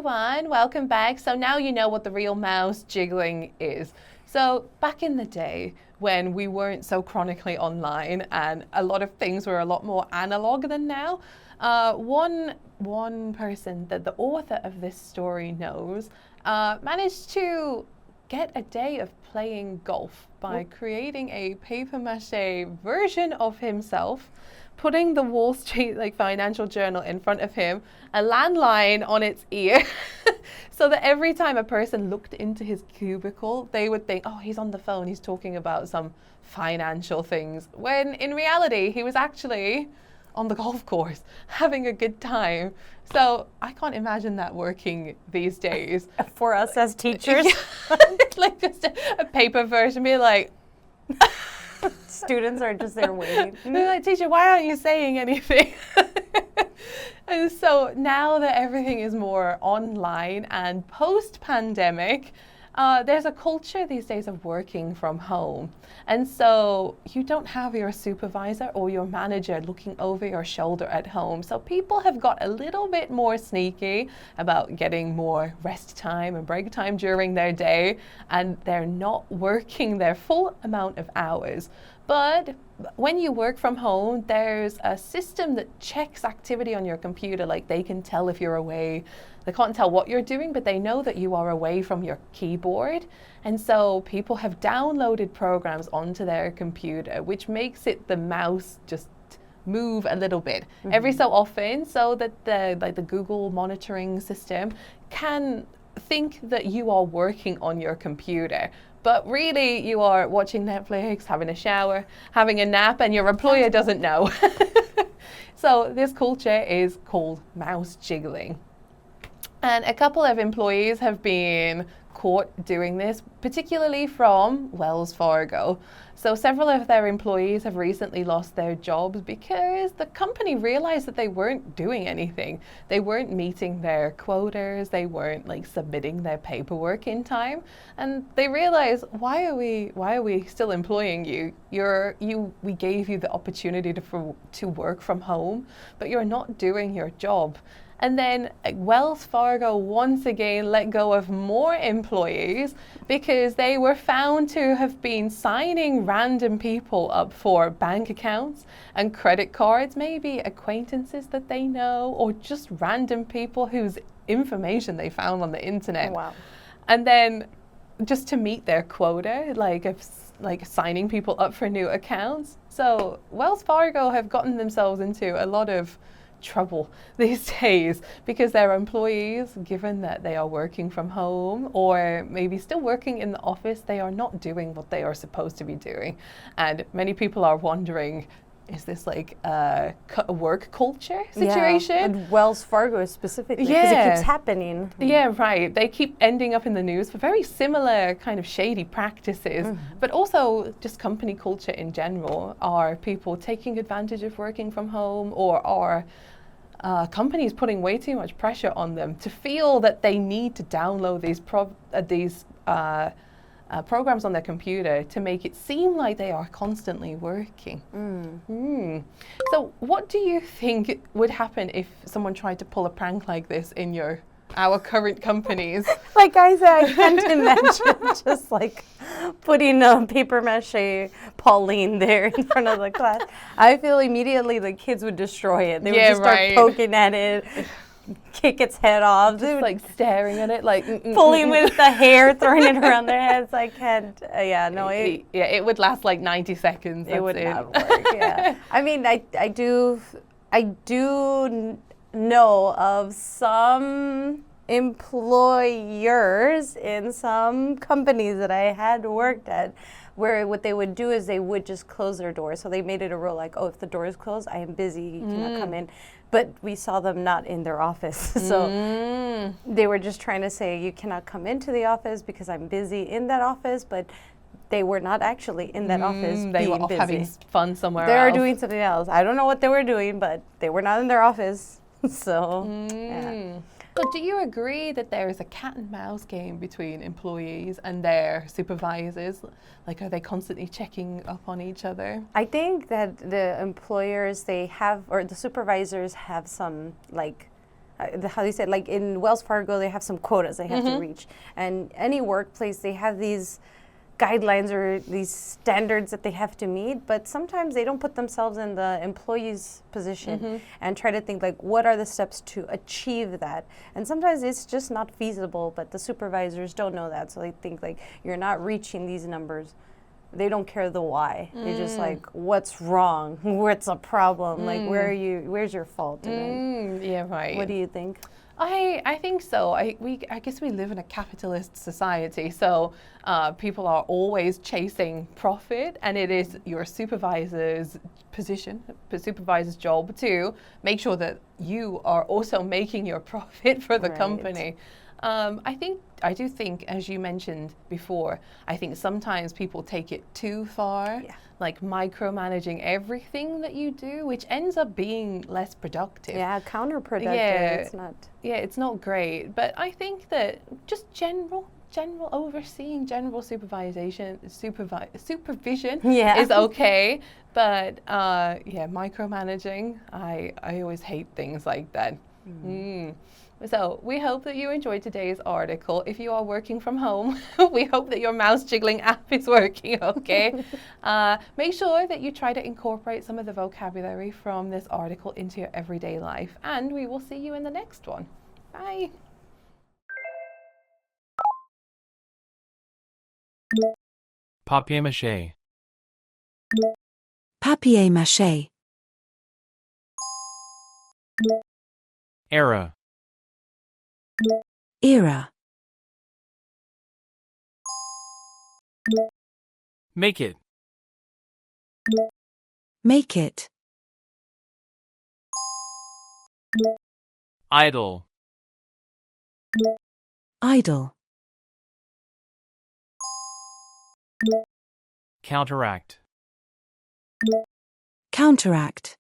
everyone, welcome back. So now you know what the real mouse jiggling is. So back in the day when we weren't so chronically online and a lot of things were a lot more analog than now, one person that the author of this story knows managed to get a day of playing golf by creating a papier-mâché version of himself, putting the Wall Street Financial Journal in front of him, a landline on its ear, so that every time a person looked into his cubicle, they would think, oh, he's on the phone, he's talking about some financial things, when in reality, he was actually on the golf course, having a good time. So I can't imagine that working these days. For us as teachers? Like just a paper version, be like, students are just there waiting. They're like, teacher, why aren't you saying anything? And so now that everything is more online and post-pandemic, there's a culture these days of working from home. And so you don't have your supervisor or your manager looking over your shoulder at home. So people have got a little bit more sneaky about getting more rest time and break time during their day, and they're not working their full amount of hours. But when you work from home, there's a system that checks activity on your computer. Like, they can tell if you're away. They can't tell what you're doing, but they know that you are away from your keyboard. And so people have downloaded programs onto their computer, which makes the mouse just move a little bit every so often, so that the Google monitoring system can think that you are working on your computer. But really, you are watching Netflix, having a shower, having a nap, and your employer doesn't know. So this culture is called mouse jiggling. And a couple of employees have been caught doing this, particularly from Wells Fargo. So several of their employees have recently lost their jobs because the company realized that they weren't doing anything. They weren't meeting their quotas. They weren't submitting their paperwork in time. And they realized, why are we still employing you? We gave you the opportunity to work from home, but you're not doing your job. And then Wells Fargo once again let go of more employees because they were found to have been signing random people up for bank accounts and credit cards, maybe acquaintances that they know, or just random people whose information they found on the internet. Oh, wow. And then just to meet their quota, like signing people up for new accounts. So Wells Fargo have gotten themselves into a lot of trouble these days because their employees, given that they are working from home or maybe still working in the office, they are not doing what they are supposed to be doing. And many people are wondering, is this a work culture situation? Yeah, and Wells Fargo specifically, because it keeps happening. Yeah, right. They keep ending up in the news for very similar kind of shady practices, but also just company culture in general. Are people taking advantage of working from home, or are companies putting way too much pressure on them to feel that they need to download these programs on their computer to make it seem like they are constantly working? So what do you think would happen if someone tried to pull a prank like this in our current companies? Like I said, I can't imagine just putting a papier-mâché Pauline there in front of the class. I feel immediately the kids would destroy it. They would just start poking at it, kick its head off. Just staring at it, pulling with the hair, throwing it around their heads. I can't, it would last 90 seconds. It would not work, yeah. I mean, I do know of some employers in some companies that I had worked at where what they would do is they would just close their doors. So they made it a rule if the door is closed, I am busy, you cannot come in. But we saw them not in their office. So they were just trying to say, you cannot come into the office because I'm busy in that office, but they were not actually in that office they being were busy. Having fun somewhere They else. were doing something else. I don't know what they were doing, but they were not in their office. So, yeah. So do you agree that there is a cat and mouse game between employees and their supervisors? Are they constantly checking up on each other? I think that the employers, or the supervisors have some how they said, like in Wells Fargo, they have some quotas they have to reach. And any workplace, they have these guidelines or these standards that they have to meet, but sometimes they don't put themselves in the employee's position and try to think like, what are the steps to achieve that? And sometimes it's just not feasible, but the supervisors don't know that, so they think like, you're not reaching these numbers. They don't care the why. They're just like, what's wrong? What's a problem? Like, where's your fault? Yeah, right. What do you think? I think so. I guess we live in a capitalist society, so people are always chasing profit, and it is your supervisor's supervisor's job to make sure that you are also making your profit for the company. I do think, as you mentioned before, I think sometimes people take it too far, like micromanaging everything that you do, which ends up being less productive. Yeah, counterproductive. It's not. Yeah, it's not great. But I think that just general overseeing, general supervision is okay. But micromanaging, I always hate things like that. So we hope that you enjoyed today's article. If you are working from home, we hope that your mouse jiggling app is working okay. Make sure that you try to incorporate some of the vocabulary from this article into your everyday life. And we will see you in the next one. Bye. Papier-mâché. Papier-mâché. Era. Era. Make it. Make it. Idle. Idle. Counteract. Counteract.